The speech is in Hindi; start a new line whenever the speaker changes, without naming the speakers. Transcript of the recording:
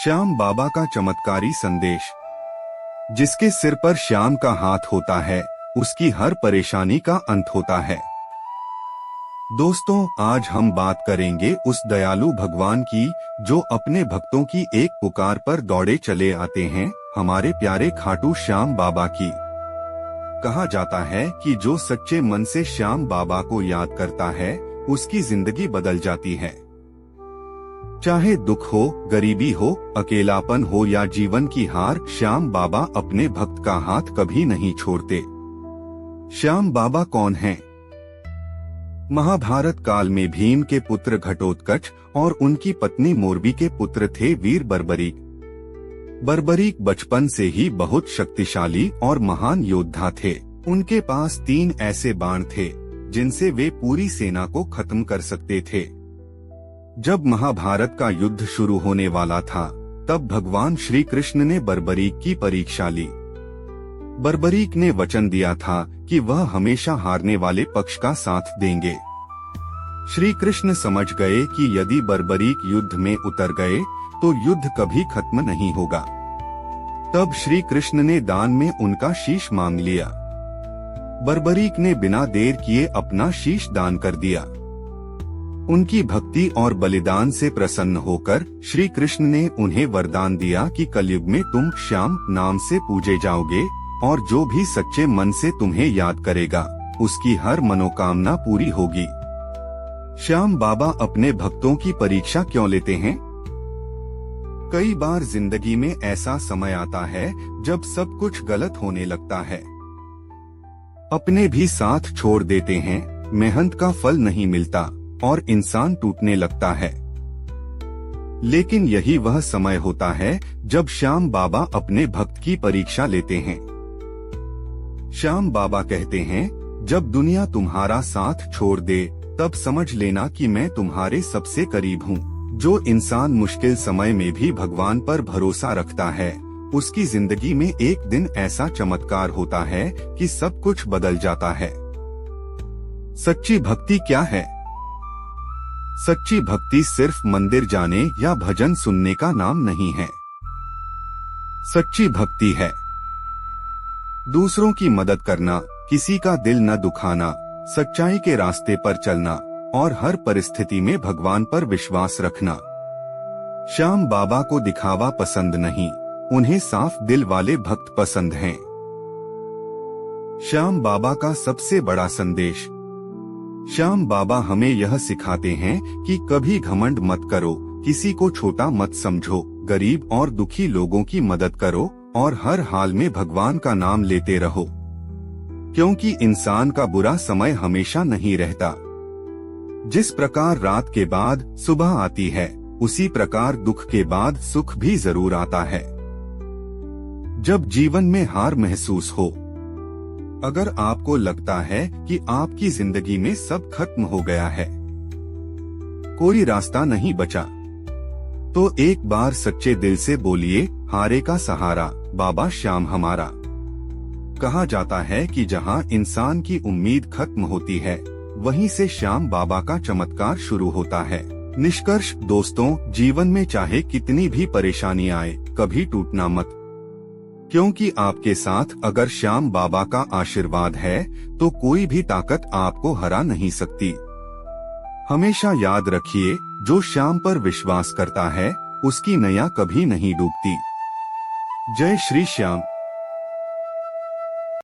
श्याम बाबा का चमत्कारी संदेश। जिसके सिर पर श्याम का हाथ होता है, उसकी हर परेशानी का अंत होता है। दोस्तों, आज हम बात करेंगे उस दयालु भगवान की जो अपने भक्तों की एक पुकार पर दौड़े चले आते हैं, हमारे प्यारे खाटू श्याम बाबा की। कहा जाता है कि जो सच्चे मन से श्याम बाबा को याद करता है, उसकी जिंदगी बदल जाती है। चाहे दुख हो, गरीबी हो, अकेलापन हो या जीवन की हार, श्याम बाबा अपने भक्त का हाथ कभी नहीं छोड़ते। श्याम बाबा कौन हैं? महाभारत काल में भीम के पुत्र घटोत्कच और उनकी पत्नी मोरबी के पुत्र थे वीर बर्बरीक। बर्बरीक बचपन से ही बहुत शक्तिशाली और महान योद्धा थे। उनके पास 3 ऐसे बाण थे जिनसे वे पूरी सेना को खत्म कर सकते थे। जब महाभारत का युद्ध शुरू होने वाला था, तब भगवान श्री कृष्ण ने बर्बरीक की परीक्षा ली। बर्बरीक ने वचन दिया था कि वह हमेशा हारने वाले पक्ष का साथ देंगे। श्री कृष्ण समझ गए कि यदि बर्बरीक युद्ध में उतर गए तो युद्ध कभी खत्म नहीं होगा। तब श्री कृष्ण ने दान में उनका शीश मांग लिया। बर्बरीक ने बिना देर किए अपना शीश दान कर दिया। उनकी भक्ति और बलिदान से प्रसन्न होकर श्री कृष्ण ने उन्हें वरदान दिया कि कलयुग में तुम श्याम नाम से पूजे जाओगे और जो भी सच्चे मन से तुम्हें याद करेगा, उसकी हर मनोकामना पूरी होगी। श्याम बाबा अपने भक्तों की परीक्षा क्यों लेते हैं? कई बार जिंदगी में ऐसा समय आता है जब सब कुछ गलत होने लगता है। अपने भी साथ छोड़ देते हैं, मेहनत का फल नहीं मिलता और इंसान टूटने लगता है। लेकिन यही वह समय होता है जब श्याम बाबा अपने भक्त की परीक्षा लेते हैं। श्याम बाबा कहते हैं, जब दुनिया तुम्हारा साथ छोड़ दे, तब समझ लेना कि मैं तुम्हारे सबसे करीब हूँ। जो इंसान मुश्किल समय में भी भगवान पर भरोसा रखता है, उसकी जिंदगी में एक दिन ऐसा चमत्कार होता है कि सब कुछ बदल जाता है। सच्ची भक्ति क्या है? सच्ची भक्ति सिर्फ मंदिर जाने या भजन सुनने का नाम नहीं है। सच्ची भक्ति है दूसरों की मदद करना, किसी का दिल न दुखाना, सच्चाई के रास्ते पर चलना और हर परिस्थिति में भगवान पर विश्वास रखना। श्याम बाबा को दिखावा पसंद नहीं, उन्हें साफ दिल वाले भक्त पसंद हैं। श्याम बाबा का सबसे बड़ा संदेश। श्याम बाबा हमें यह सिखाते हैं कि कभी घमंड मत करो, किसी को छोटा मत समझो, गरीब और दुखी लोगों की मदद करो और हर हाल में भगवान का नाम लेते रहो। क्योंकि इंसान का बुरा समय हमेशा नहीं रहता। जिस प्रकार रात के बाद सुबह आती है, उसी प्रकार दुख के बाद सुख भी जरूर आता है। जब जीवन में हार महसूस हो, अगर आपको लगता है कि आपकी जिंदगी में सब खत्म हो गया है, कोई रास्ता नहीं बचा, तो एक बार सच्चे दिल से बोलिए, हारे का सहारा बाबा श्याम हमारा। कहा जाता है कि जहां इंसान की उम्मीद खत्म होती है, वहीं से श्याम बाबा का चमत्कार शुरू होता है। निष्कर्ष दोस्तों, जीवन में चाहे कितनी भी परेशानी आए, कभी टूटना मत। क्योंकि आपके साथ अगर श्याम बाबा का आशीर्वाद है, तो कोई भी ताकत आपको हरा नहीं सकती। हमेशा याद रखिए, जो श्याम पर विश्वास करता है, उसकी नैया कभी नहीं डूबती। जय श्री श्याम।